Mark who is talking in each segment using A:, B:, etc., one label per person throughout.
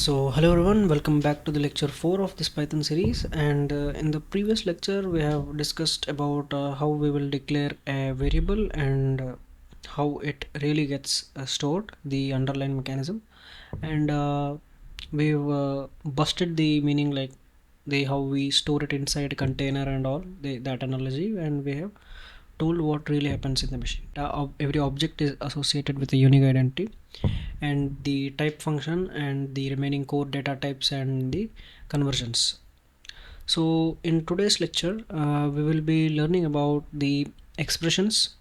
A: Hello everyone, welcome back to the lecture 4 of this Python series. And in the previous lecture, we have discussed about how we will declare a variable and how it really gets stored, the underlying mechanism. And we've busted the meaning, like the how we store it inside a container and all that analogy, and we have told what really happens in the machine. Every object is associated with a unique identity, and the type function and the remaining core data types and the conversions. So in today's lecture, we will be learning about the expressions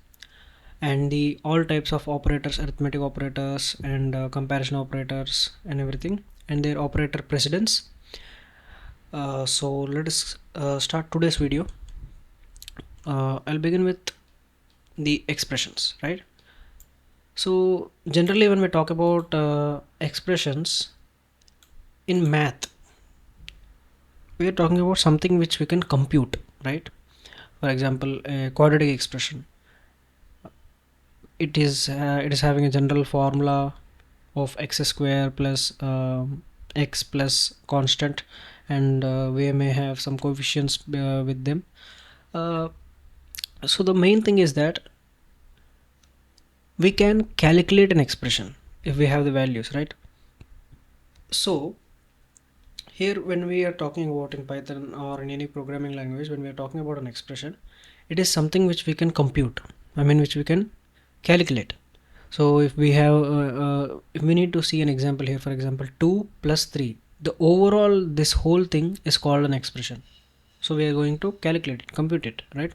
A: and the all types of operators, arithmetic operators and comparison operators and everything, and their operator precedence. So let us start today's video. I'll begin with the expressions, right? So generally when we talk about expressions in math, we are talking about something which we can compute, right? For example, a quadratic expression, it is having a general formula of x square plus x plus constant, and we may have some coefficients with them. So the main thing is that we can calculate an expression if we have the values, right? So here when we are talking about in Python or in any programming language, when we are talking about an expression, it is something which we can compute, which we can calculate. So if we have if we need to see an example here, for example 2 plus 3, the overall this whole thing is called an expression. So we are going to calculate it, compute it, right?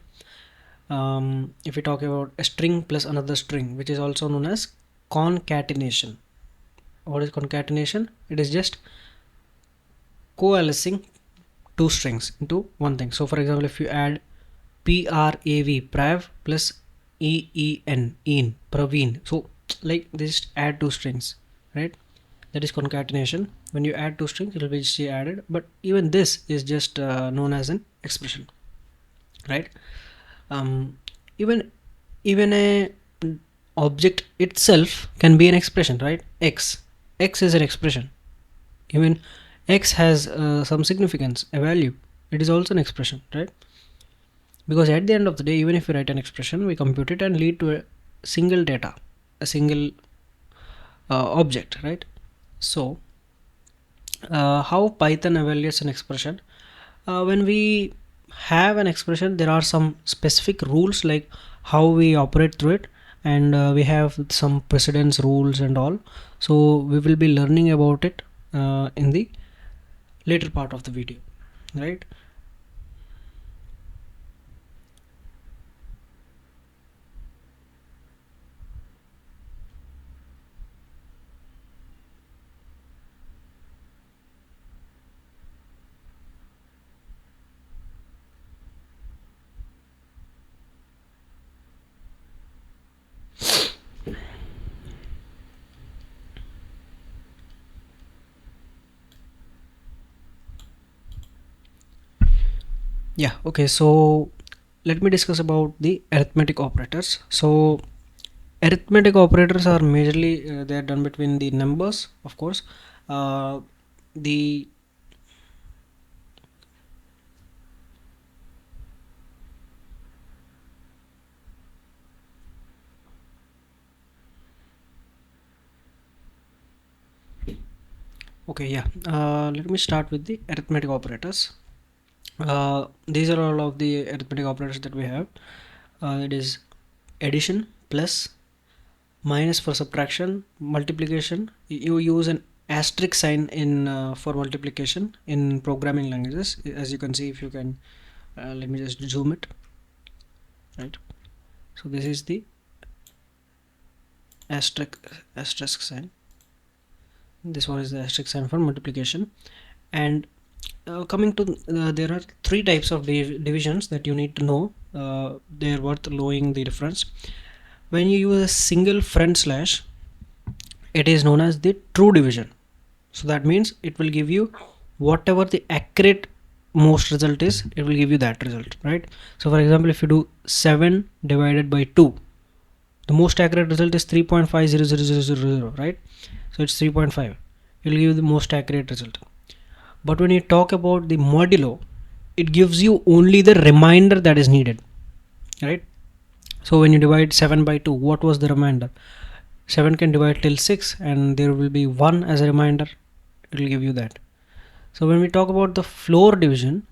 A: If we talk about a string plus another string, which is also known as concatenation. What is concatenation? It is just coalescing two strings into one thing. So for example, if you add prav plus een praveen, so like this, add two strings, right? That is concatenation. When you add two strings, it will be just added, but even this is just known as an expression, right? Um, even even a object itself can be an expression, right? X is an expression. Even x has some significance, a value. It is also an expression, right? Because at the end of the day, even if we write an expression, we compute it and lead to a single data, a single object, right? So how Python evaluates an expression? When we have an expression, there are some specific rules, like how we operate through it, and we have some precedence rules and all. So we will be learning about it in the later part of the video, right? Yeah, okay, so let me discuss about the arithmetic operators. So arithmetic operators are majorly they are done between the numbers, of course. The okay, yeah, let me start with the arithmetic operators. These are all of the arithmetic operators that we have. It is addition, plus, minus for subtraction, multiplication. You use an asterisk sign in for multiplication in programming languages, as you can see. If you can, let me just zoom it, right? So this is the asterisk sign. This one is the asterisk sign for multiplication. And coming to there are three types of divisions that you need to know. They're worth knowing the difference. When you use a single front slash, it is known as the true division. So that means it will give you whatever the accurate most result is, it will give you that result, right? So for example, if you do 7 divided by 2, the most accurate result is 3.50000, right? So it's 3.5. it will give you the most accurate result. But when you talk about the modulo, it gives you only the remainder that is needed, right? So when you divide 7 by 2, what was the remainder? 7 can divide till 6 and there will be 1 as a reminder. It will give you that. So when we talk about the floor division,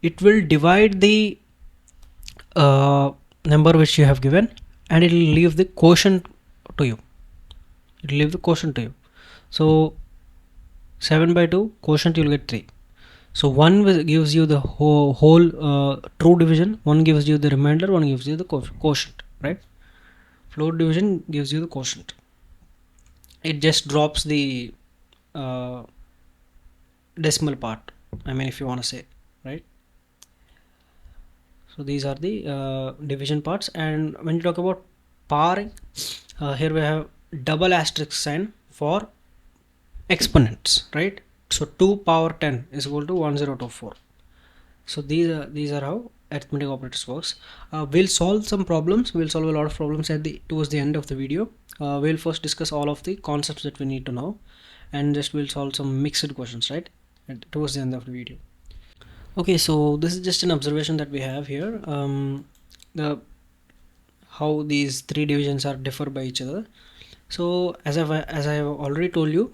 A: it will divide the number which you have given and it will leave the quotient to you. It will leave the quotient to you. So 7 by 2 quotient, you will get 3. So 1 gives you the whole true division, 1 gives you the remainder, 1 gives you the quotient, right? Floor division gives you the quotient. It just drops the uh, decimal part, I mean, if you want to say, right? So these are the division parts. And when you talk about powering, here we have double asterisk sign for exponents, right? So 2 power 10 is equal to 1024. So these are how arithmetic operators works. We'll solve some problems. We'll solve a lot of problems towards the end of the video. We'll first discuss all of the concepts that we need to know, and just we'll solve some mixed questions, right, towards the end of the video. Okay, so this is just an observation that we have here. The how these three divisions are differ by each other. So as I have already told you,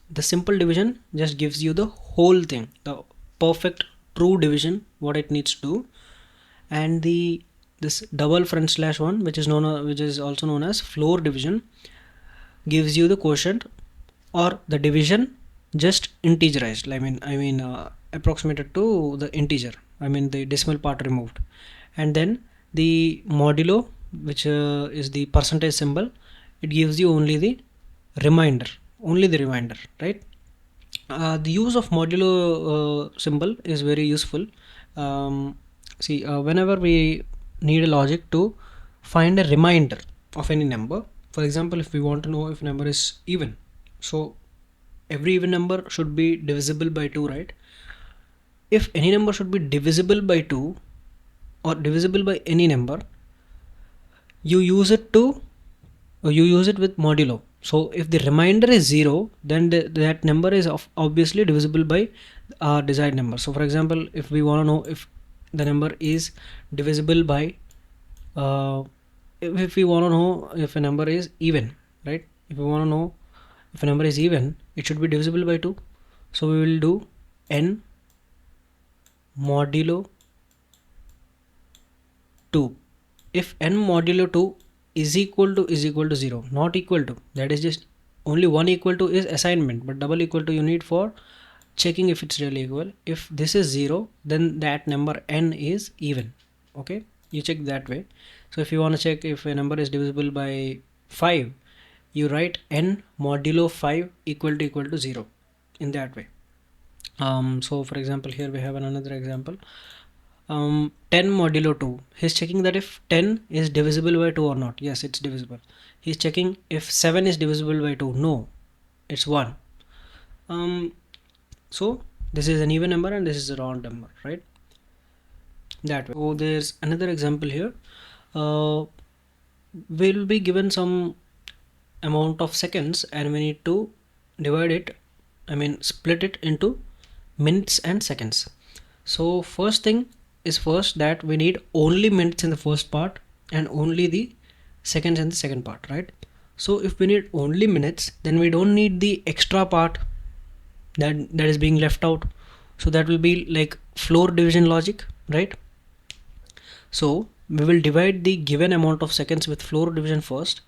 A: the simple division just gives you the whole thing, the perfect true division, what it needs to do. And this double front slash one, which is also known as floor division, gives you the quotient or the division just integerized. I mean approximated to the integer, I mean the decimal part removed. And then the modulo, which is the percentage symbol, it gives you only the remainder, right? The use of modulo symbol is very useful. See, whenever we need a logic to find a remainder of any number, for example, if we want to know if number is even, so every even number should be divisible by 2, right? If any number should be divisible by 2 or divisible by any number, you use it with modulo. So if the remainder is 0, then that number is obviously divisible by our desired number. So for example, if we want to know if the number is divisible by if we want to know if a number is even, right? If we want to know if a number is even, it should be divisible by 2. So we will do n modulo 2. If n modulo 2 is equal to 0, not equal to, that is just only one equal to is assignment, but double equal to you need for checking if it's really equal. If this is 0, then that number n is even. Okay, you check that way. So if you want to check if a number is divisible by 5, you write n modulo 5 equal to 0 in that way. So for example, here we have another example. 10 modulo 2, he's checking that if 10 is divisible by 2 or not. Yes, it's divisible. He's checking if 7 is divisible by 2. No, it's 1. So this is an even number and this is a round number, right? That way. So there's another example here. We'll be given some amount of seconds and we need to divide it, I mean split it into minutes and seconds. So first thing is first that we need only minutes in the first part and only the seconds in the second part, right? So if we need only minutes, then we don't need the extra part that is being left out. So that will be like floor division logic, right? So we will divide the given amount of seconds with floor division first,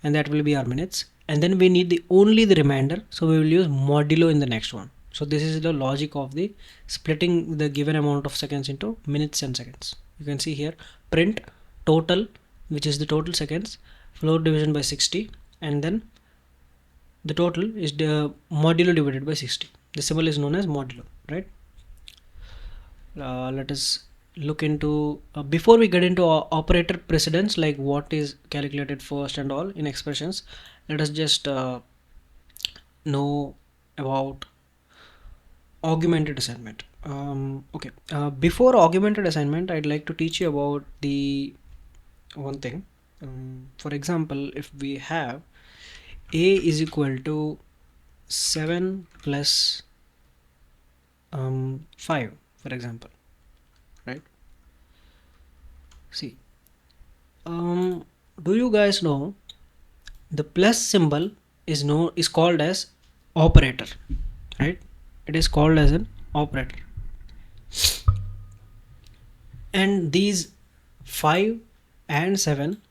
A: and that will be our minutes, and then we need only the remainder, so we will use modulo in the next one. So this is the logic of the splitting the given amount of seconds into minutes and seconds. You can see here print total, which is the total seconds, floor division by 60, and then the total is the modulo divided by 60. The symbol is known as modulo, right? Let us look into before we get into operator precedence, like what is calculated first and all in expressions, let us just know about augmented assignment. Okay, before augmented assignment, I'd like to teach you about the one thing. For example, if we have a is equal to 7 plus 5, for example, right? See, do you guys know the plus symbol is called as operator, right? It is called as an operator, and these 5 and 7,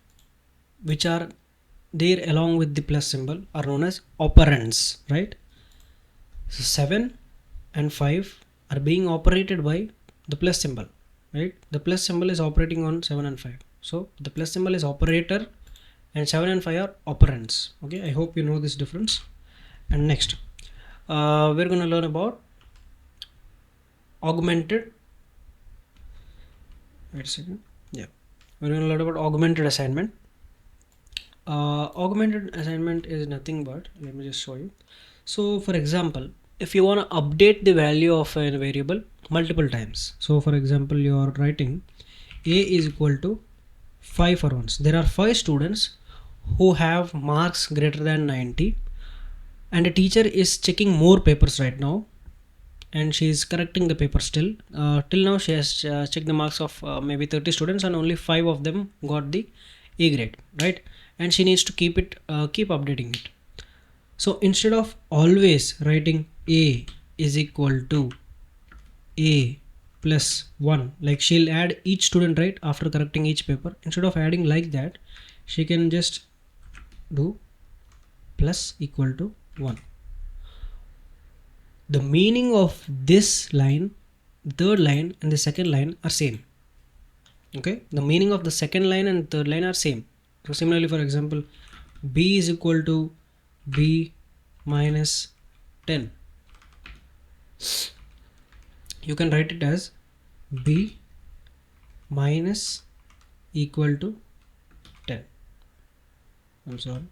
A: which are there along with the plus symbol, are known as operands, right? So 7 and 5 are being operated by the plus symbol, right? The plus symbol is operating on 7 and 5. So the plus symbol is operator and 7 and 5 are operands. Okay, I hope you know this difference. And next, we're going to learn about augmented. Wait a second. Yeah, we're going to learn about augmented assignment. Augmented assignment is nothing but, let me just show you. So for example, if you want to update the value of a variable multiple times, so for example you are writing a is equal to 5 for once. There are 5 students who have marks greater than 90, and a teacher is checking more papers right now, and she is correcting the paper still. Till now she has checked the marks of maybe 30 students, and only 5 of them got the A grade, right? And she needs to keep updating it. So instead of always writing A is equal to A plus 1, like she'll add each student, right, after correcting each paper, instead of adding like that, she can just do plus equal to 1. The meaning of this line, third line and the second line are same. Okay, the meaning of the second line and third line are same. So similarly, for example, B is equal to B minus 10. You can write it as B minus equal to 10. I'm sorry.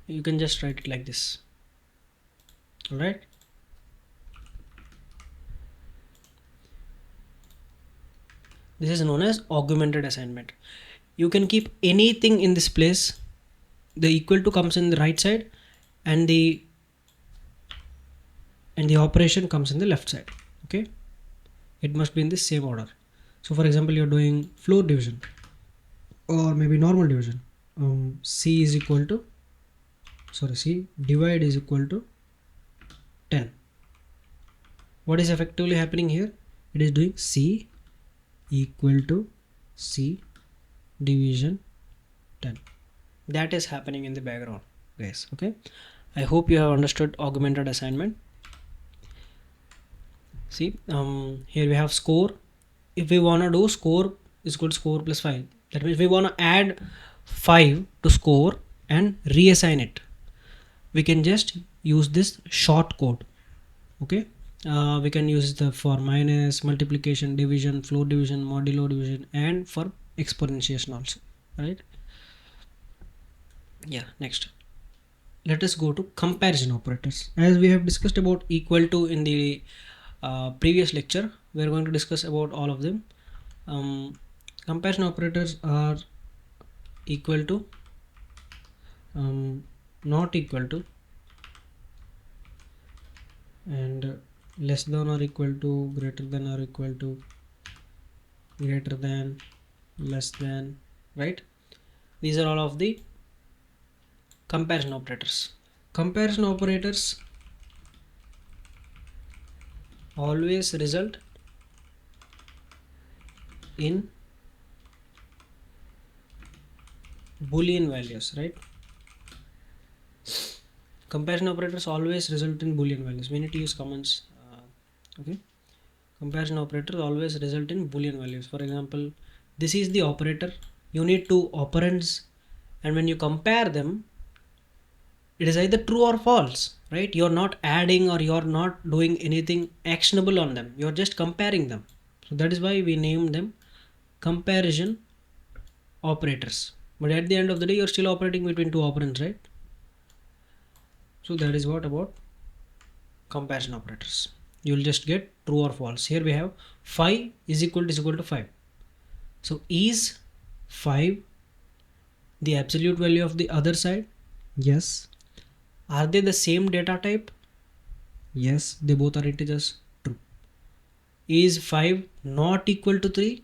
A: You can just write it like this. Alright. This is known as augmented assignment. You can keep anything in this place. The equal to comes in the right side, and the operation comes in the left side. Okay, it must be in the same order. So for example, you're doing floor division or maybe normal division. C divide is equal to 10. What is effectively happening here? It is doing C equal to C division 10. That is happening in the background, guys. Okay, I hope you have understood augmented assignment. See, here we have score. If we want to do score is equal to score plus 5, that means we want to add 5 to score and reassign it. We can just use this short code. Okay, we can use the for minus, multiplication, division, floor division, modulo division, and for exponentiation also, right? Yeah, next let us go to comparison operators. As we have discussed about equal to in the previous lecture, we are going to discuss about all of them. Comparison operators are equal to, not equal to, and less than or equal to, greater than or equal to, greater than, less than, right? These are all of the comparison operators. Comparison operators always result in Boolean values, right? Comparison operators always result in Boolean values. We need to use comments. Okay, comparison operators always result in Boolean values. For example, this is the operator. You need two operands, and when you compare them, it is either true or false, right? You're not adding or you're not doing anything actionable on them. You're just comparing them. So that is why we name them comparison operators. But at the end of the day, you're still operating between two operands, right? So that is what about comparison operators. You'll just get true or false. Here we have 5 is equal to 5. So is 5 the absolute value of the other side? Yes. Are they the same data type? Yes, they both are integers. True. Is 5 not equal to 3?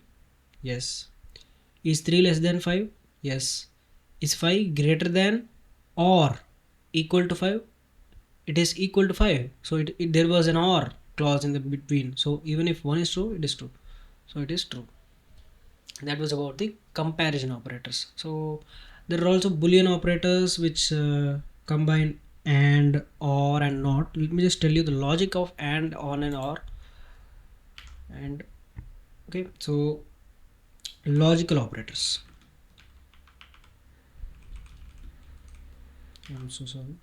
A: Yes. Is 3 less than 5? Yes. Is 5 greater than or equal to 5? It is equal to 5. So there was an or clause in the between. So even if 1 is true, it is true. So it is true. That was about the comparison operators. So there are also Boolean operators which combine and, or, and not. Let me just tell you the logic of and, on, and or. And okay, so logical operators. I'm so sorry.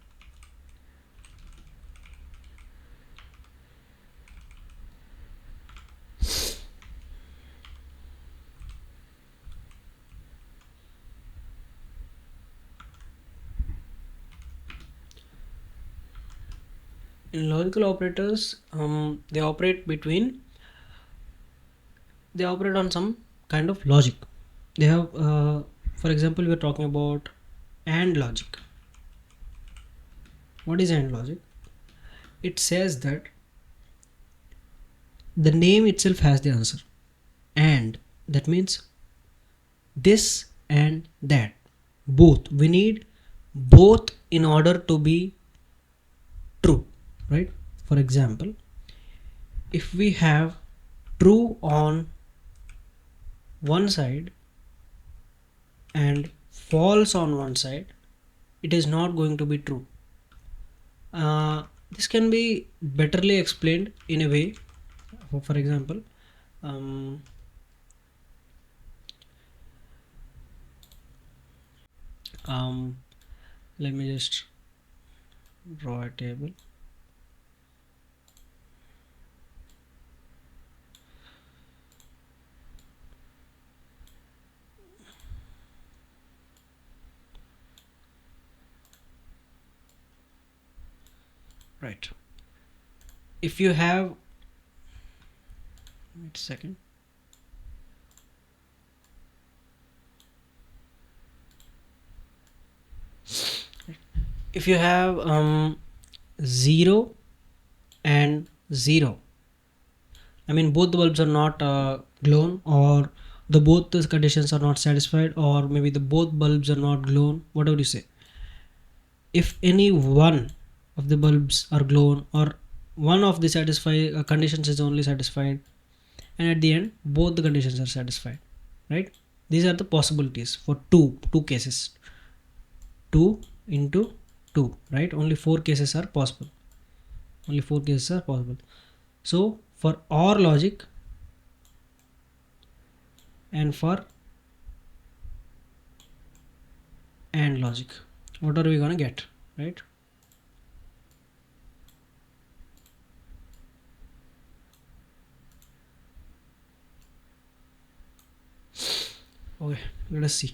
A: In logical operators, they operate on some kind of logic. They have, for example, we're talking about AND logic. What is AND logic? It says that the name itself has the answer, and that means this and that, both. We need both in order to be true, right? For example, if we have true on one side and false on one side, it is not going to be true. This can be betterly explained in a way. For example, let me just draw a table. Right. If you have, wait a second. If you have 0 and 0, I mean both the bulbs are not glown, or both the conditions are not satisfied, or maybe the both bulbs are not glown, whatever you say. If any one of the bulbs are glown, or one of the satisfied conditions is only satisfied, and at the end both the conditions are satisfied, right? These are the possibilities for two cases. 2 into 2, right? Only 4 cases are possible. So for OR logic and for AND logic, what are we gonna get, right? Okay, let us see.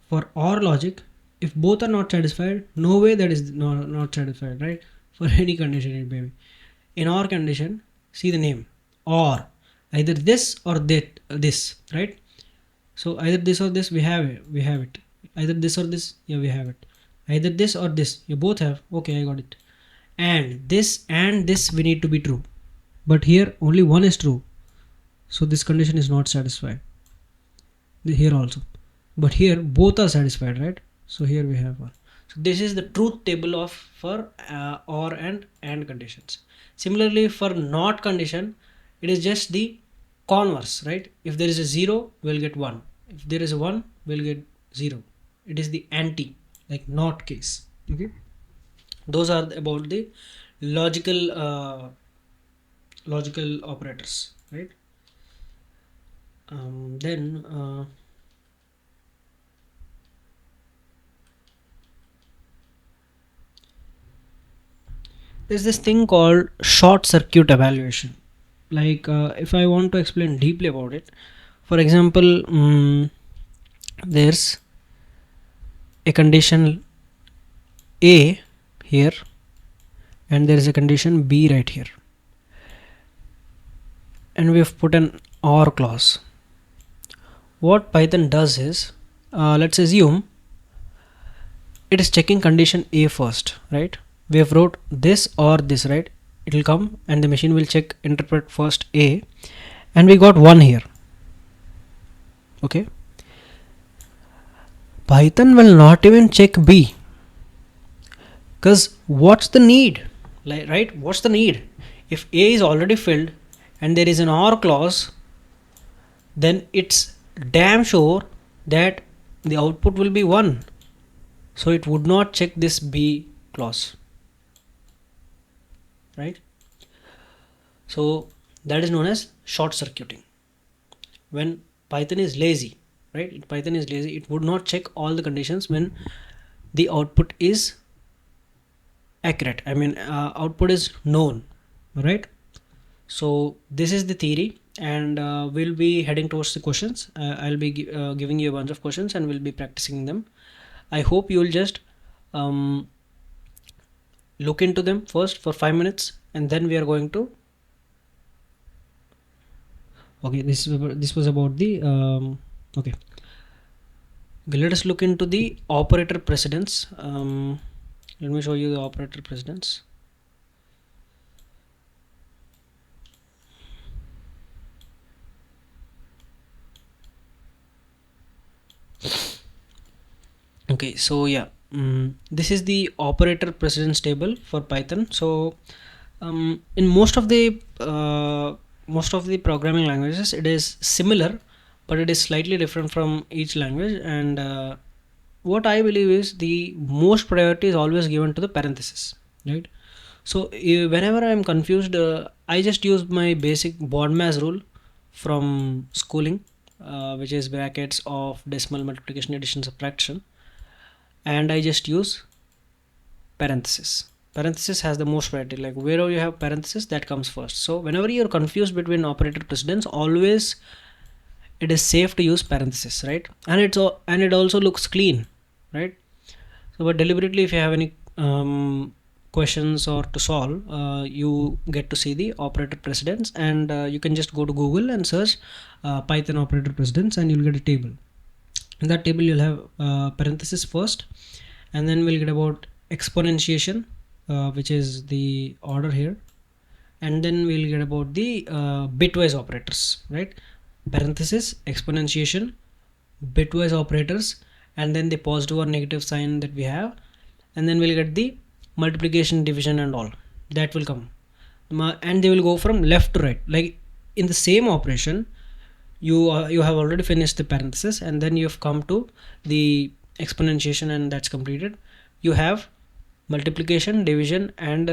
A: For OR logic, if both are not satisfied, no way that is not satisfied, right? For any condition it may be. In OR condition, see the name, OR, either this or that, this, right? So either this or this, we have it. Either this or this, yeah, we have it. Either this or this, you both have. Okay, I got it. And this we need to be true, but here only one is true, so this condition is not satisfied. Here also, but here both are satisfied, right? So here we have one. So this is the truth table of for OR and AND conditions. Similarly, for NOT condition, it is just the converse, right? If there is a 0, we'll get 1. If there is a 1, we'll get 0. It is the anti, like NOT case. Okay, those are about the logical operators, right? Then there's this thing called short circuit evaluation. Like if I want to explain deeply about it, for example, there's a condition A here and there is a condition B right here, and we have put an OR clause. What Python does is, let's assume it is checking condition A first, right? we have wrote this or this, right? It will come and the machine will check interpret first A, and we got 1 here. Okay, Python will not even check B, because what's the need, like, right? What's the need? If A is already filled and there is an OR clause, then it's damn sure that the output will be 1, so it would not check this B clause, right? So that is known as short circuiting. When Python is lazy, right? Python is lazy, it would not check all the conditions when the output is accurate. I mean, output is known, right? So this is the theory, and we'll be heading towards the questions. I'll be giving you a bunch of questions and we'll be practicing them. I hope you'll just look into them first for 5 minutes, and then we are going to, okay, this was about the okay, let us look into the operator precedence. Let me show you the operator precedence. Okay, so yeah, this is the operator precedence table for Python. So in most of the programming languages it is similar, but it is slightly different from each language. And what I believe is the most priority is always given to the parenthesis, right? So whenever I am confused, I just use my basic BODMAS rule from schooling, which is brackets of decimal, multiplication, addition, subtraction, and I just use parenthesis. Parenthesis has the most priority, like wherever you have parenthesis, that comes first. So whenever you're confused between operator precedence, always it is safe to use parenthesis, right? And it also looks clean, right? So but deliberately, if you have any questions or to solve, you get to see the operator precedence, and you can just go to Google and search Python operator precedence, and you'll get a table. In that table you'll have parenthesis first, and then we'll get about exponentiation, which is the order here, and then we'll get about the bitwise operators, right? Parenthesis, exponentiation, bitwise operators, and then the positive or negative sign that we have, and then we'll get the multiplication, division, and all that will come, and they will go from left to right. Like in the same operation, you have already finished the parenthesis, and then you have come to the exponentiation, and that's completed. You have multiplication, division, and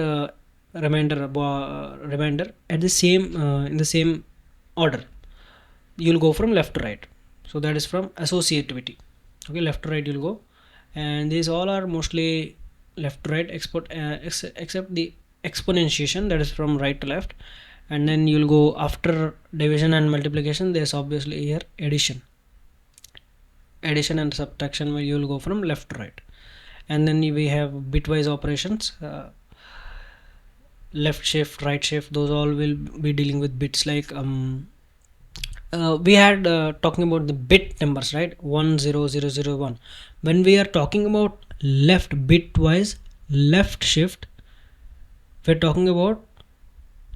A: remainder at the same in the same order. You'll go from left to right, so that is from associativity. Okay, left to right you'll go, and these all are mostly left to right, except the exponentiation, that is from right to left. And then you'll go after division and multiplication, there's obviously here addition and subtraction, where you'll go from left to right. And then we have bitwise operations, left shift, right shift, those all will be dealing with bits. Like we had talking about the bit numbers, right? 10001. When we are talking about left bitwise left shift, we're talking about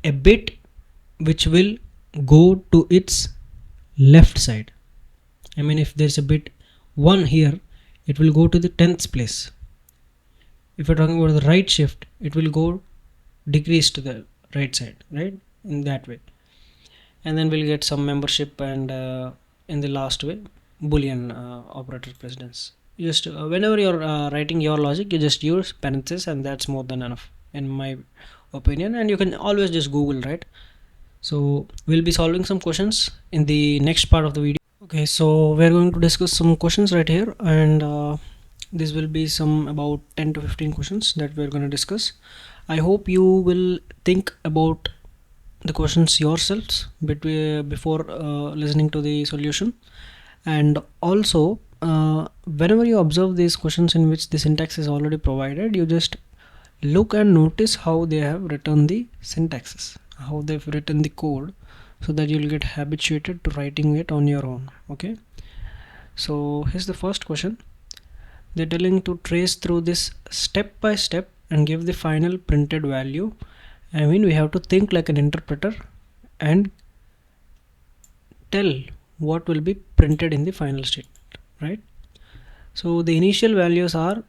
A: a bit which will go to its left side. I mean, if there's a bit 1 here, it will go to the 10th place. If you're talking about the right shift, it will go decrease to the right side, right? In that way. And then we'll get some membership, and in the last way, Boolean operator precedence. Just whenever you're writing your logic, you just use parentheses, and that's more than enough in my opinion. And you can always just Google, right? So we'll be solving some questions in the next part of the video. Okay, so we're going to discuss some questions right here, and this will be some about 10 to 15 questions that we're going to discuss. I hope you will think about the questions yourselves before listening to the solution. And also whenever you observe these questions in which the syntax is already provided, you just look and notice how they have written the syntaxes, how they've written the code, so that you'll get habituated to writing it on your own. Okay, so here's the first question. They're telling to trace through this step by step and give the final printed value. I mean, we have to think like an interpreter and tell what will be printed in the final statement, right? So the initial values are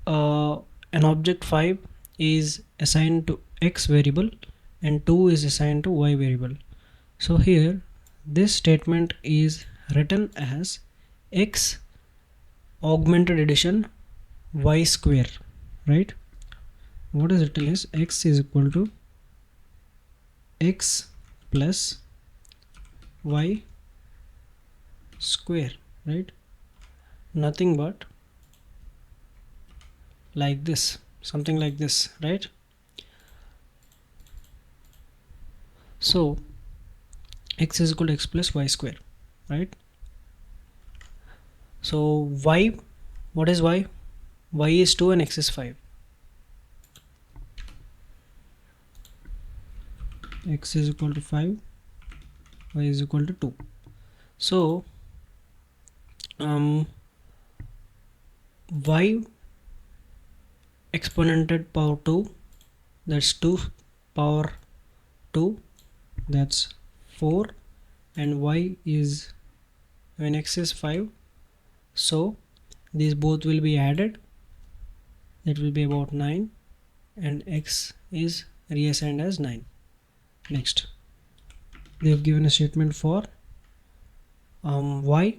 A: an object 5 is assigned to x variable and 2 is assigned to y variable. So here this statement is written as x augmented addition y square, right? What is written is x is equal to x plus y square, right? Nothing but like this, something like this, right? So x is equal to x plus y square, right? So y, what is y? Y is 2 and x is 5. X is equal to 5, y is equal to 2. So y exponented power 2, that's 2 power 2, that's 4, and y is, when x is 5, so these both will be added, that will be about 9, and x is reassigned as 9. Next, they have given a statement for y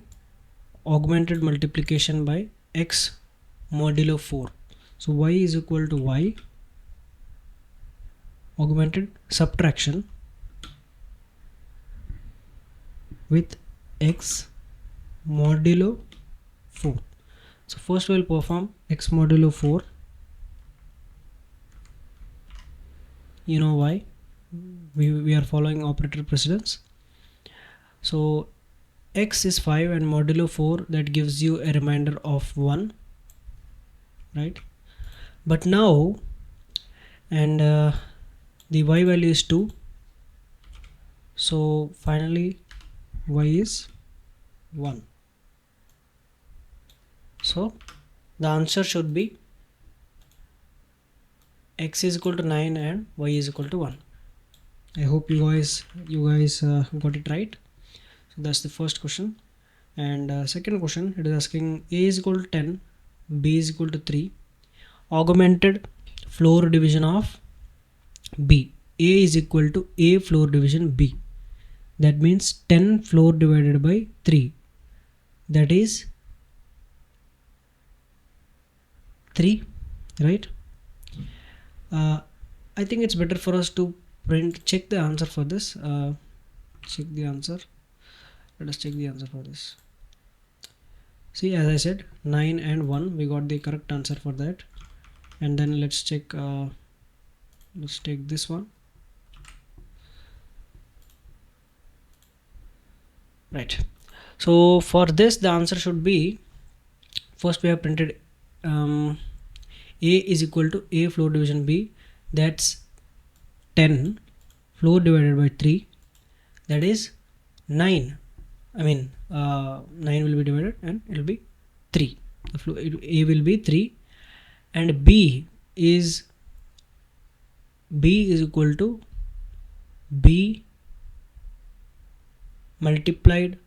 A: augmented multiplication by x modulo 4. So y is equal to y augmented subtraction with x modulo 4. So first we will perform x modulo 4. You know why? We are following operator precedence. So x is 5 and modulo 4, that gives you a remainder of 1, right? But now, and the y value is 2, so finally y is 1. So the answer should be x is equal to 9 and y is equal to 1. I hope you guys got it right. So that's the first question. And second question, it is asking a is equal to 10, b is equal to 3, augmented floor division of b. A is equal to a floor division b. That means 10 floor divided by 3, that is 3, right? I think it's better for us to check the answer for this. Check the answer. Let us check the answer for this. See, as I said, 9 and 1, we got the correct answer for that. And then let's check, let's take this one. Right. So for this, the answer should be, first we have printed a is equal to a floor division b, that's 10 floor divided by 3, that is 9. I mean 9 will be divided and it will be 3. The floor, a will be 3, and b is equal to b multiplied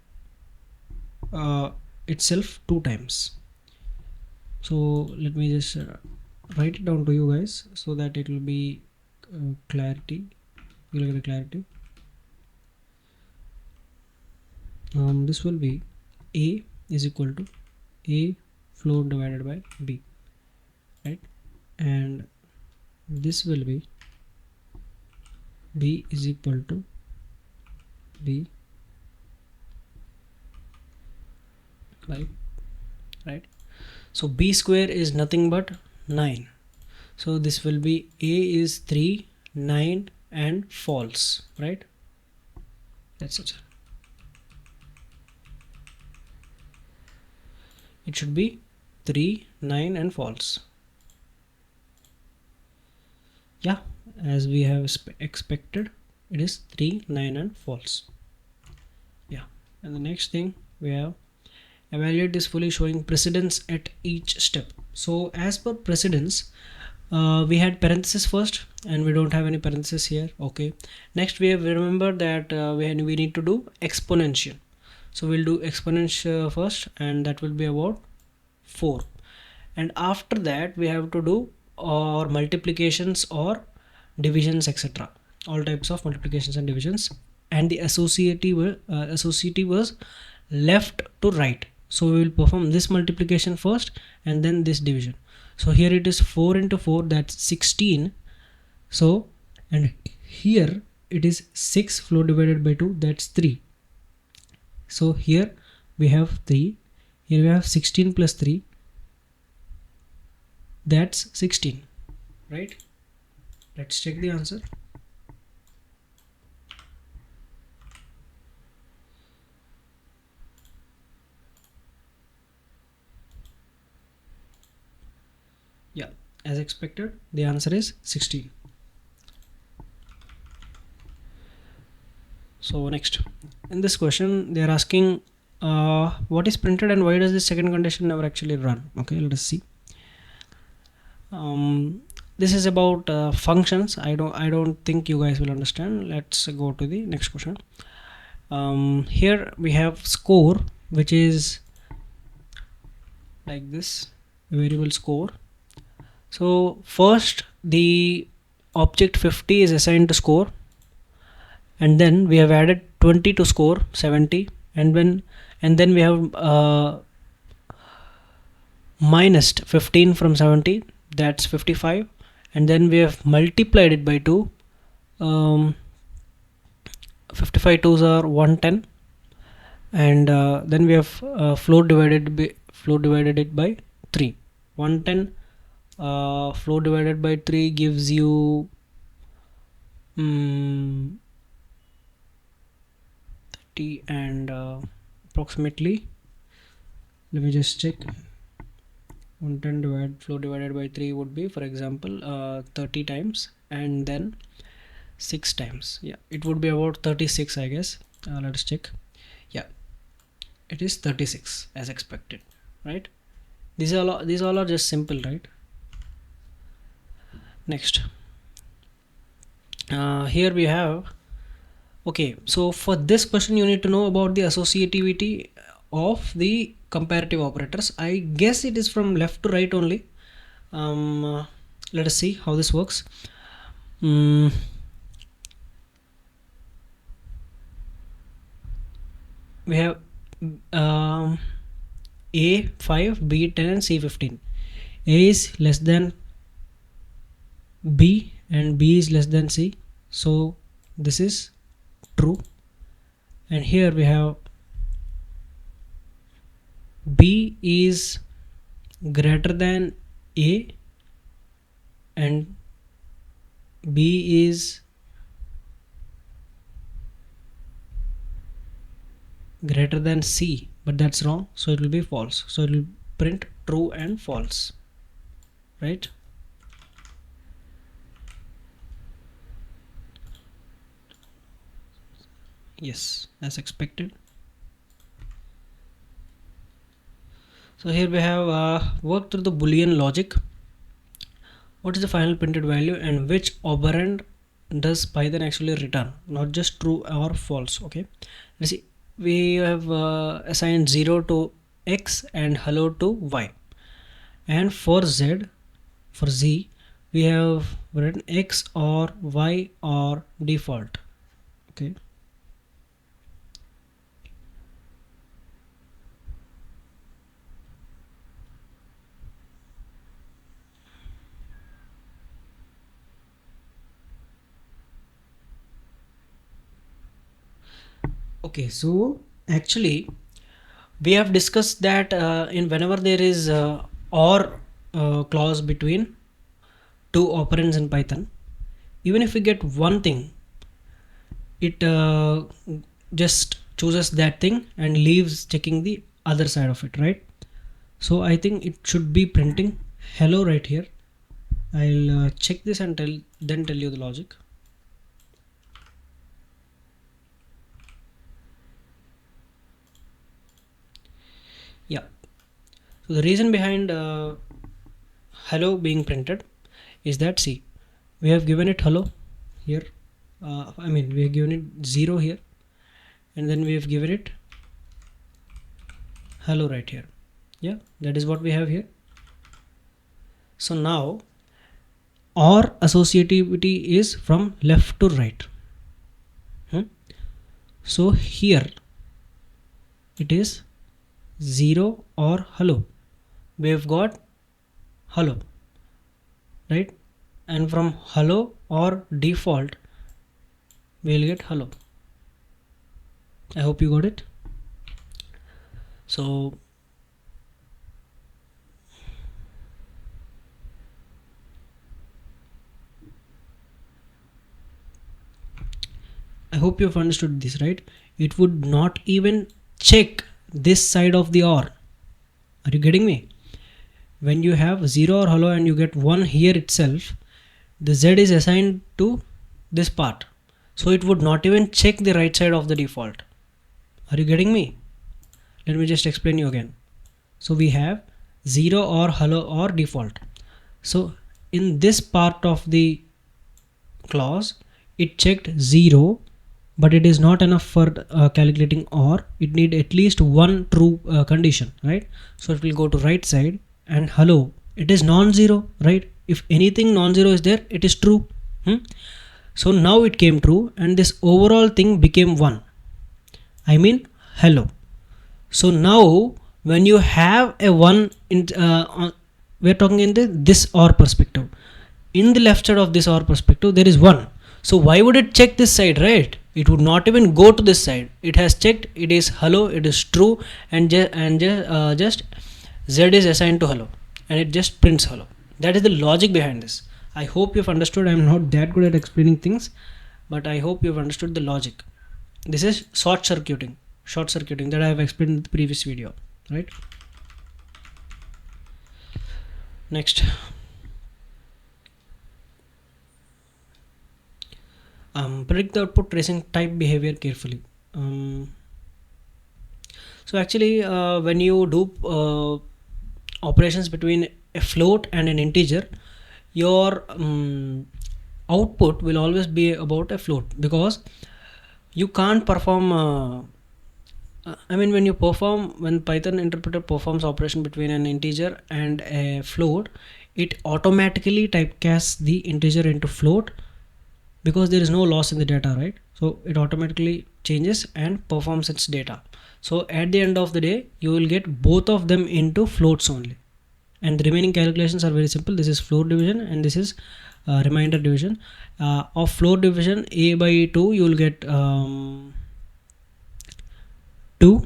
A: itself 2 times. So let me just write it down to you guys so that it will be clarity. You will get clarity. This will be a is equal to a floor divided by b, right? And this will be b is equal to b, right? So b square is nothing but 9. So this will be a is 3, 9 and false, right? That's it. It should be 3, 9 and false. Yeah, as we have expected, it is 3, 9 and false. Yeah, and the next thing we have, evaluate is fully showing precedence at each step. So as per precedence, we had parenthesis first and we don't have any parenthesis here. Okay, next we have remember that we need to do exponential. So we'll do exponential first, and that will be about 4, and after that we have to do or multiplications or divisions, etc., all types of multiplications and divisions, and the associative was left to right. So we will perform this multiplication first and then this division. So here it is 4 into 4, that's 16. So, and here it is 6 floor divided by 2, that's 3. So here we have 3, here we have 16 plus 3, that's 16, right? Let's check the answer. Yeah, as expected, the answer is 16. So next, in this question they are asking what is printed and why does the second condition never actually run. Okay, let us see. This is about functions. I don't think you guys will understand. Let's go to the next question. Here we have score, which is like this, variable score. So first the object 50 is assigned to score, and then we have added 20 to score 70, and then we have minus 15 from 70, that's 55, and then we have multiplied it by 2. 55 twos are 110, and then we have floor divided it by 3. 110 floor divided by 3 gives you 30, and approximately, let me just check, 110 floor divided by 3 would be, for example, 30 times and then 6 times. Yeah, it would be about 36, I guess. Let's check. Yeah, it is 36 as expected, right? These all are just simple, right? Next, here we have, okay, so for this question you need to know about the associativity of the comparative operators. I guess it is from left to right only. Let us see how this works. We have A 5, B 10, and C 15. A is less than B and B is less than C, so this is true. And here we have B is greater than A and B is greater than C, but that's wrong, so it will be false. So it will print true and false, right? Yes, as expected. So here we have worked through the Boolean logic. What is the final printed value and which operand does Python actually return? Not just true or false. Okay, let's see. We have assigned 0 to X and hello to Y, and for Z we have written X or Y or default. Okay, okay, so actually we have discussed that in whenever there is or clause between two operands in Python, even if we get one thing, it just chooses that thing and leaves checking the other side of it, right? So I think it should be printing hello right here. I'll check this and then tell you the logic. Yeah, so the reason behind hello being printed is that, see, we have given it hello here, we have given it 0 here, and then we have given it hello right here. Yeah, that is what we have here. So now OR associativity is from left to right. So here it is 0 or hello. We have got hello, right? And from hello or default we will get hello. I hope you got it. So I hope you have understood this, right? It would not even check this side of the OR. Are you getting me? When you have 0 or hello and you get 1 here itself, the Z is assigned to this part. So it would not even check the right side of the default. Are you getting me? Let me just explain you again. So we have 0 or hello or default. So in this part of the clause, it checked 0, but it is not enough for calculating OR. It need at least one true condition, right? So it will go to right side, and hello, it is non-zero, right? If anything non-zero is there, it is true. So now it came true, and this overall thing became 1. I mean hello. So now when you have a 1 in we're talking in this OR perspective. In the left side of this OR perspective there is 1. So why would it check this side, right? It would not even go to this side. It has checked, it is hello, it is true, and just Z is assigned to hello, and it just prints hello. That is the logic behind this. I hope you've understood. I'm not that good at explaining things, but I hope you've understood the logic. This is short circuiting that I have explained in the previous video, right? Next, predict the output tracing type behavior carefully. So actually when you do operations between a float and an integer, your output will always be about a float, because you can't perform when Python interpreter performs operation between an integer and a float, it automatically typecasts the integer into float, because there is no loss in the data, right? So it automatically changes and performs its data. So at the end of the day you will get both of them into floats only, and the remaining calculations are very simple. This is float division and this is remainder division. Of float division, a by 2 you will get 2,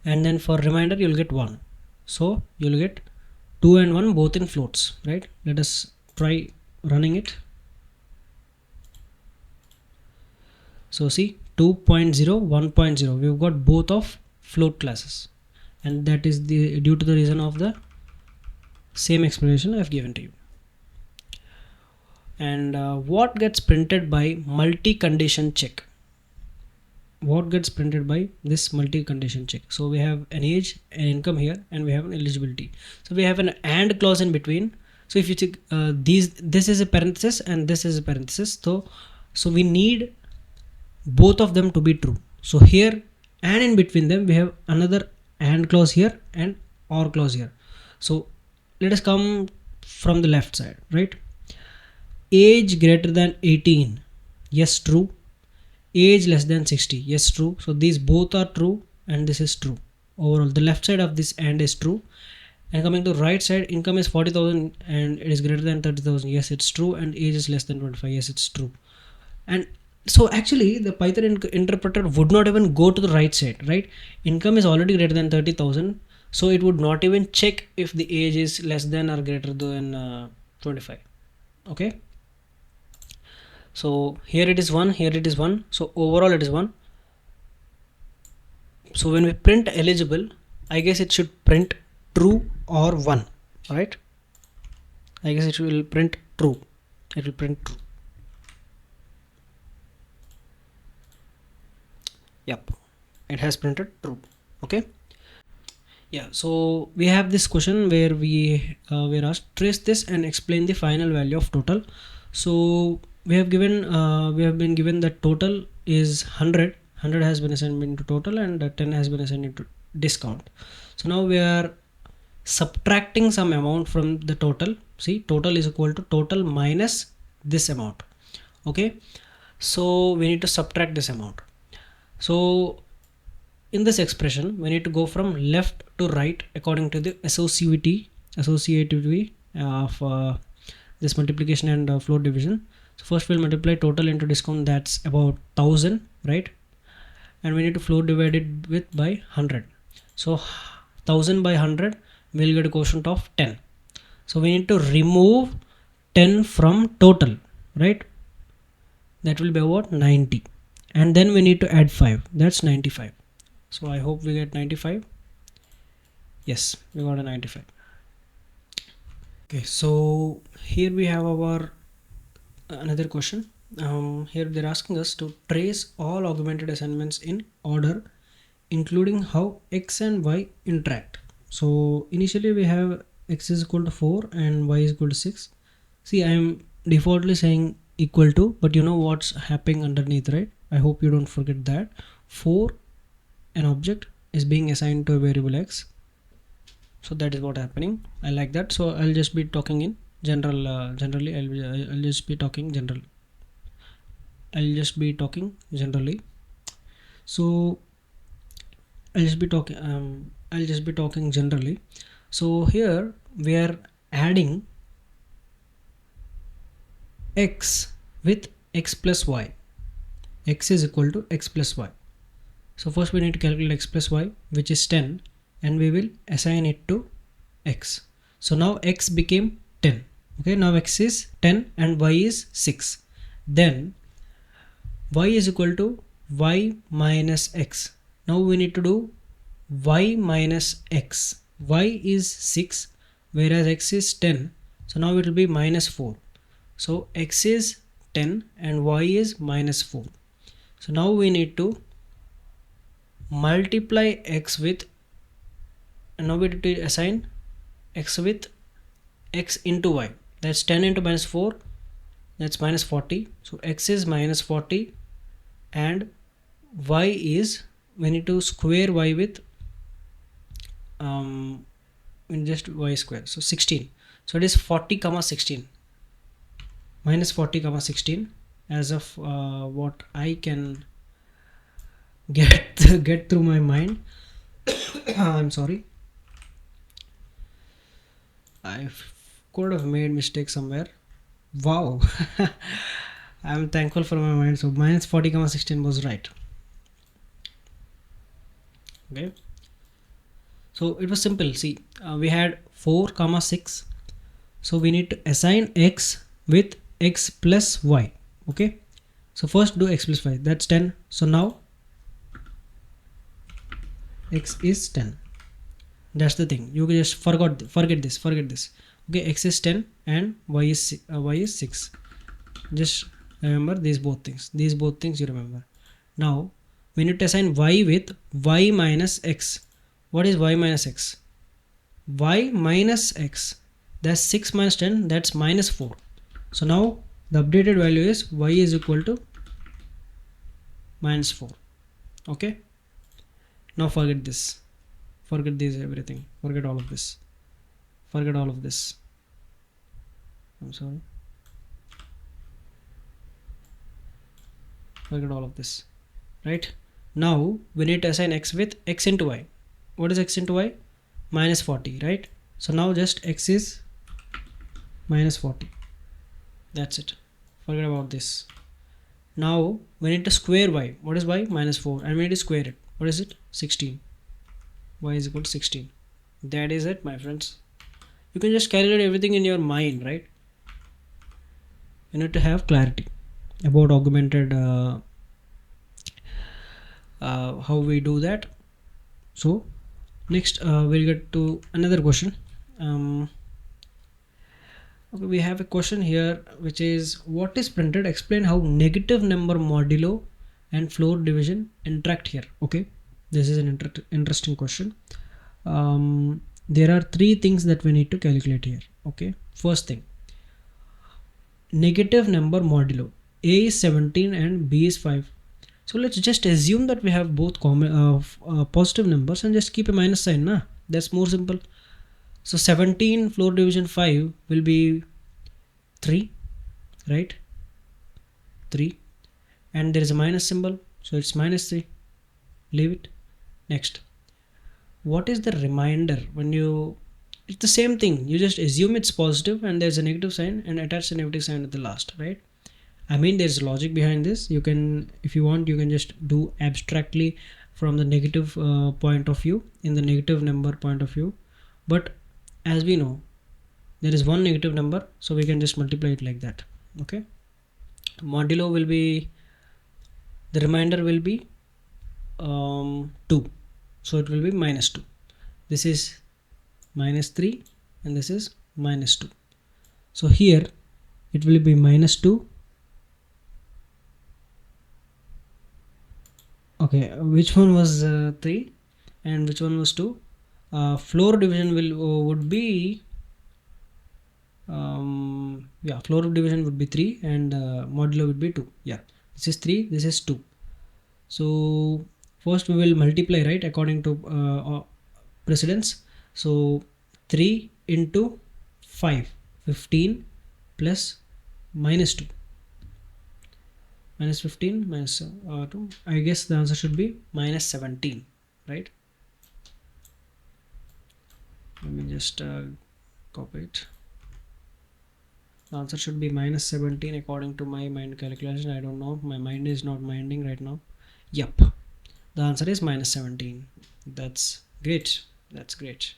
A: and then for remainder you will get 1. So you will get 2 and 1 both in floats, right? Let us try running it. So see, 2.0, 1.0, we've got both of float classes, and that is due to the reason of the same explanation I've given to you. And what gets printed by multi-condition check? What gets printed by this multi-condition check? So we have an age, an income here, and we have an eligibility. So we have an AND clause in between. So if you check this is a parenthesis and this is a parenthesis, so we need both of them to be true. So here and in between them we have another AND clause here and OR clause here. So let us come from the left side, right? Age greater than 18, yes, true. Age less than 60, yes, true. So these both are true and this is true. Overall the left side of this AND is true. And coming to right side, income is 40,000 and it is greater than 30,000, yes, it's true. And age is less than 25, yes, it's true. And so actually the Python interpreter would not even go to the right side, right? Income is already greater than 30,000, so it would not even check if the age is less than or greater than 25. Okay, so here it is 1, here it is 1, so overall it is 1. So when we print eligible, I guess it should print true or 1, right? I guess it will print true. It will print true. Yep, it has printed true. Okay, Yeah, so we have this question where we're asked trace this and explain the final value of total. So we have been given that total is 100 has been assigned into total, and 10 has been assigned into discount. So now we are subtracting some amount from the total. See, total is equal to total minus this amount. Okay, so we need to subtract this amount. So in this expression we need to go from left to right according to the associativity of this multiplication and floor division. So first we'll multiply total into discount, that's about 1000, right? And we need to floor divided with by 100. So 1000 by 100 we'll get a quotient of 10. So we need to remove 10 from total, right? That will be about 90, and then we need to add 5, that's 95. So I hope we get 95. Yes, we got a 95. Okay, so here we have our another question. Here they're asking us to trace all augmented assignments in order, including how x and y interact. So initially we have x is equal to 4 and y is equal to 6. See, I am defaultly saying equal to, but you know what's happening underneath, right? I hope you don't forget that. 4, an object, is being assigned to a variable x. So that is what happening. I like that. So I'll just be talking in general. Generally, I'll just be talking general. I'll just be talking generally. So I'll just be talking. I'll just be talking generally. So here we are adding x with x plus y. X is equal to x plus y. So first we need to calculate x plus y, which is 10, and we will assign it to x. So now x became 10. Okay, now x is 10 and y is 6. Then y is equal to y minus x. Now we need to do y minus x. Y is 6 whereas x is 10. So now it will be minus 4. So x is 10 and y is minus 4. So now we need to multiply x with, and now we need to assign x with x into y. That's 10 into minus 4, that's minus 40. So x is minus 40 and y is, we need to square y with in just y square, so 16. So it is 40 comma 16, minus 40 comma 16 as of what I can get through my mind. I'm sorry, I could have made mistake somewhere. Wow. I'm thankful for my mind. So minus 40 comma 16 was right. Okay, so it was simple. See, we had 4 comma 6, so we need to assign x with x plus y. Okay, so first do x plus y, that's 10. So now x is 10. That's the thing, you just forget this. Okay, x is 10 and y is 6. Just remember these both things you remember. Now we need to assign y with y minus x. What is y minus x? Y minus x, that's 6 minus 10, that's minus 4. So now the updated value is y is equal to minus 4. Okay, now forget this, everything, forget all of this. I'm sorry, forget all of this. Right, now we need to assign x with x into y. What is x into y? Minus 40, right? So now just x is minus 40. That's it, forget about this. Now we need to square y. What is y? Minus 4, and we need to square it. What is it? 16. Y is equal to 16. That is it, my friends. You can just calculate everything in your mind, right? You need to have clarity about augmented how we do that. So next we'll get to another question. Okay, we have a question here which is, what is printed? Explain how negative number modulo and floor division interact here. Okay, this is an interesting question. there are three things that we need to calculate here. Okay, first thing, negative number modulo. A is 17 and B is 5. So let's just assume that we have both common positive numbers and just keep a minus sign. That's more simple. So 17 floor division 5 will be 3, right? 3, and there is a minus symbol, so it's minus 3. Leave it. Next, what is the remainder? When you, it's the same thing, you just assume it's positive and there's a negative sign and attach a negative sign at the last, right? I mean, there's logic behind this. You can, if you want, you can just do abstractly from the negative point of view, in the negative number point of view. But as we know, there is one negative number, so we can just multiply it like that. Okay, modulo will be, the remainder will be 2, so it will be minus 2. This is minus 3 and this is minus 2. So here it will be minus 2. Okay, which one was 3 and which one was 2? Floor division would be floor division would be 3 and modulo would be 2. Yeah, this is 3, this is 2. So first we will multiply, right, according to precedence. So 3 into 5, 15 plus minus 2. Minus 15 minus 2. I guess the answer should be minus 17, right? Let me just copy it. The answer should be minus 17 according to my mind calculation. I don't know, my mind is not minding right now. Yep, the answer is minus 17. That's great. That's great.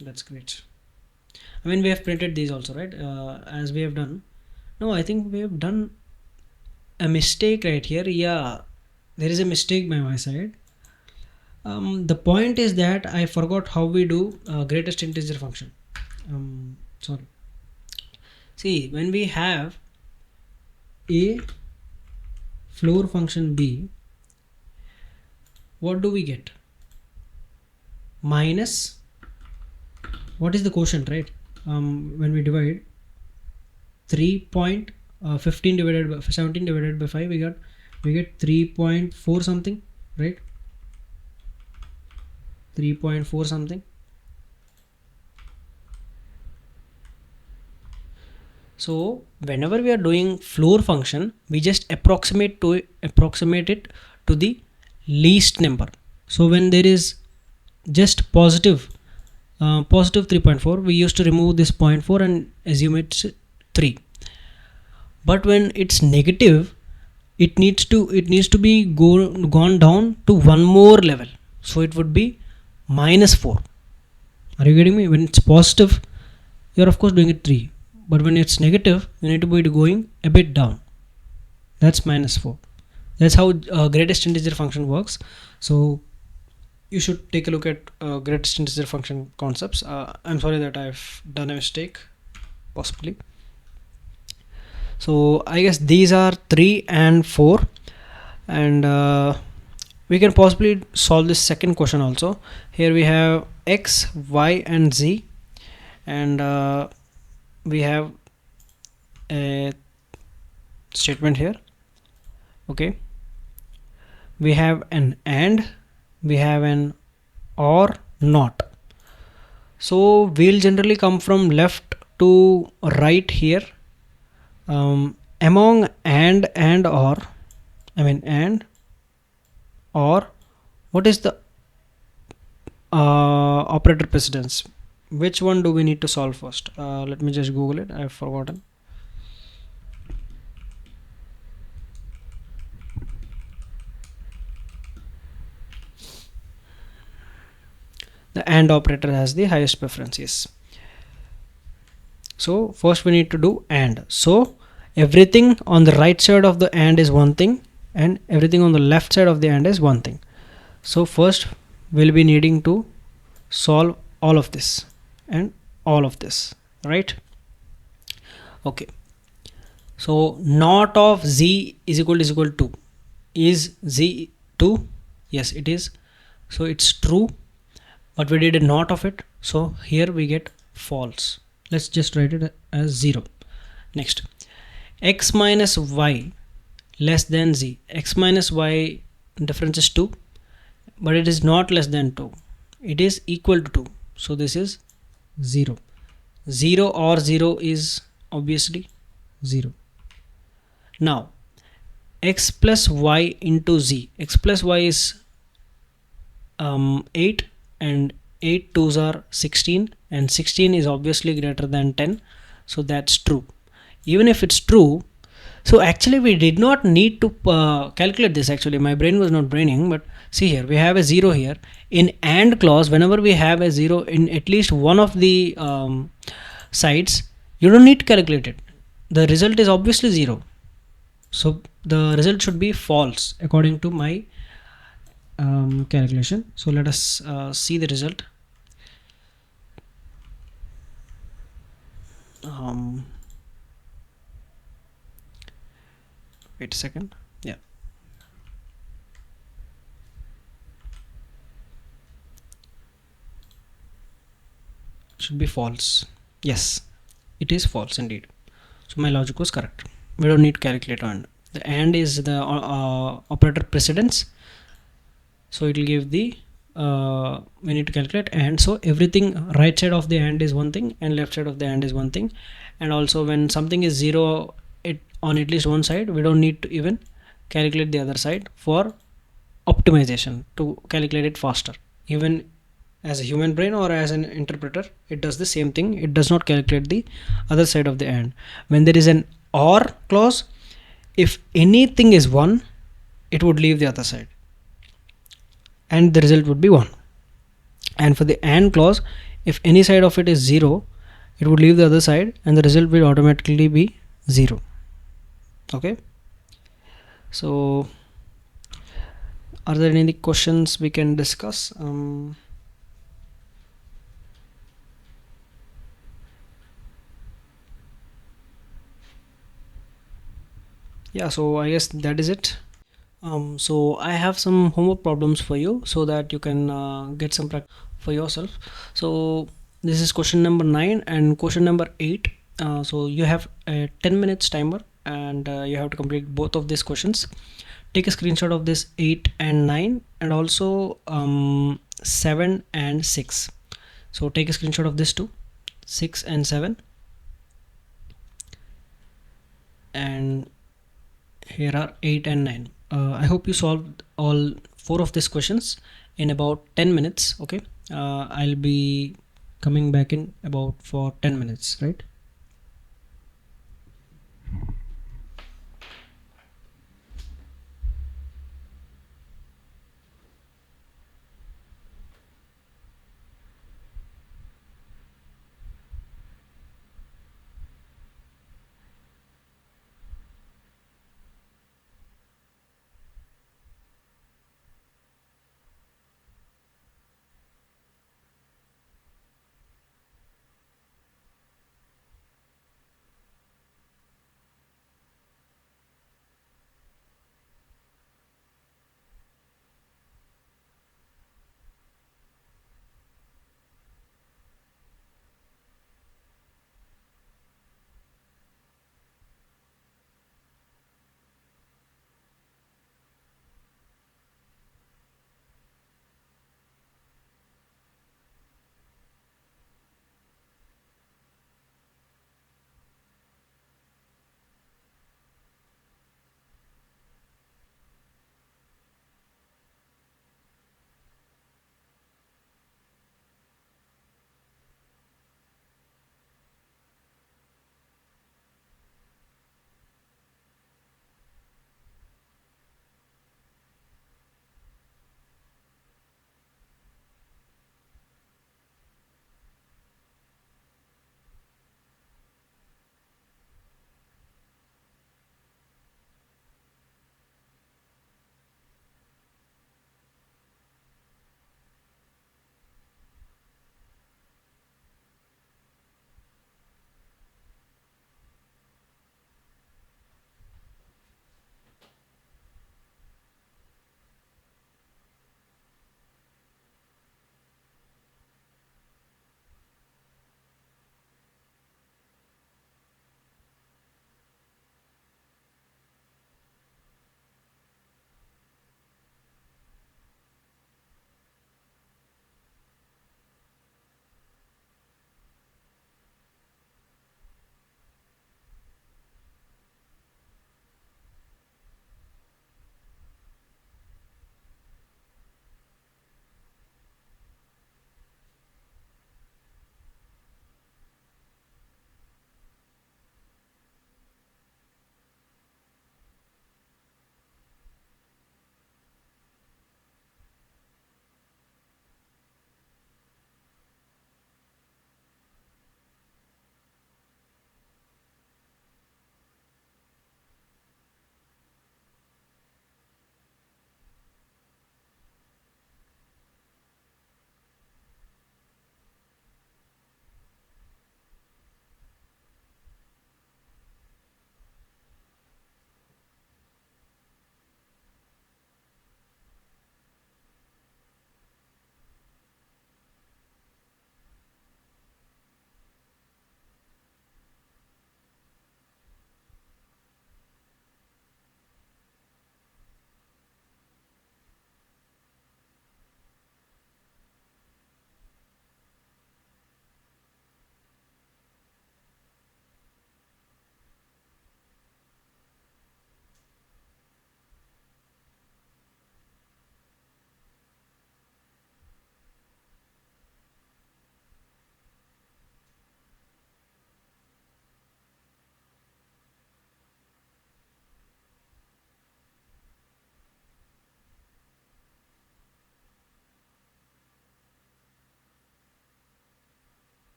A: That's great. I mean, we have printed these also, right? As we have done. No, I think we have done a mistake right here. Yeah, there is a mistake by my side. The point is that I forgot how we do greatest integer function. Sorry. See, when we have a floor function b, what do we get? Minus, what is the quotient, right? When we divide 3.15 divided by 17 divided by 5, we get 3.4 something, right? 3.4 something. So whenever we are doing floor function, we just approximate it to the least number. So when there is just positive 3.4, we used to remove this 0.4 and assume it's 3. But when it's negative, it needs to be gone down to one more level, so it would be minus 4. Are you getting me? When it's positive, you're of course doing it 3, but when it's negative, you need to be going a bit down. That's minus 4. That's how greatest integer function works. So you should take a look at greatest integer function concepts. I'm sorry that I've done a mistake, possibly. So I guess these are 3 and 4, and we can possibly solve this second question also. Here we have x, y and z, and we have a statement here. Okay, we have an and, we have an or not. So we'll generally come from left to right here. Among and or, I mean and or, what is the operator precedence? Which one do we need to solve first? Let me just Google it. I've forgotten. The AND operator has the highest preference, yes. So first we need to do AND. So everything on the right side of the AND is one thing, and everything on the left side of the AND is one thing. So first we'll be needing to solve all of this and all of this, right? Okay, so not of z is equal to is z 2? Yes, it is. So it's true. but we did a not of it, so here we get false. Let's just write it as 0. Next, x minus y less than z. X minus y difference is 2, but it is not less than 2, it is equal to 2, so this is 0. 0 or 0 is obviously 0. Now x plus y into z. X plus y is 8, and 8 twos are 16, and 16 is obviously greater than 10, so that's true. Even if it's true, so actually we did not need to calculate this. Actually my brain was not braining, but see here we have a 0 here. In AND clause, whenever we have a 0 in at least one of the sides, you don't need to calculate it, the result is obviously 0, so the result should be false according to my calculation. So let us see the result. Wait a second. Yeah, should be false. Yes, it is false indeed. So my logic was correct. We don't need to calculate AND. The AND is the operator precedence, so it will give the we need to calculate AND. So everything right side of the AND is one thing and left side of the AND is one thing, and also when something is 0 it on at least one side, we don't need to even calculate the other side for optimization to calculate it faster. Even as a human brain or as an interpreter, it does the same thing, it does not calculate the other side of the AND. When there is an OR clause, if anything is 1, it would leave the other side and the result would be 1. And for the AND clause, if any side of it is 0, it would leave the other side and the result will automatically be 0. Okay, so are there any questions we can discuss? Yeah, so I guess that is it. So I have some homework problems for you so that you can get some practice for yourself. So this is question number 9 and question number 8. So you have a 10 minutes timer and you have to complete both of these questions. Take a screenshot of this 8 and 9 and also 7 and 6. So take a screenshot of this too, 6 and 7, and here are 8 and 9. I hope you solved all 4 of these questions in about 10 minutes. Okay, I'll be coming back in about for 10 minutes, right?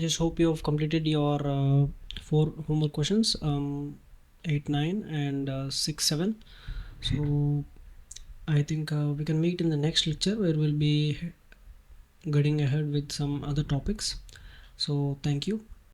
A: just hope you have completed your four homework questions, 8, 9, and 6, 7. So I think we can meet in the next lecture where we'll be getting ahead with some other topics. So thank you.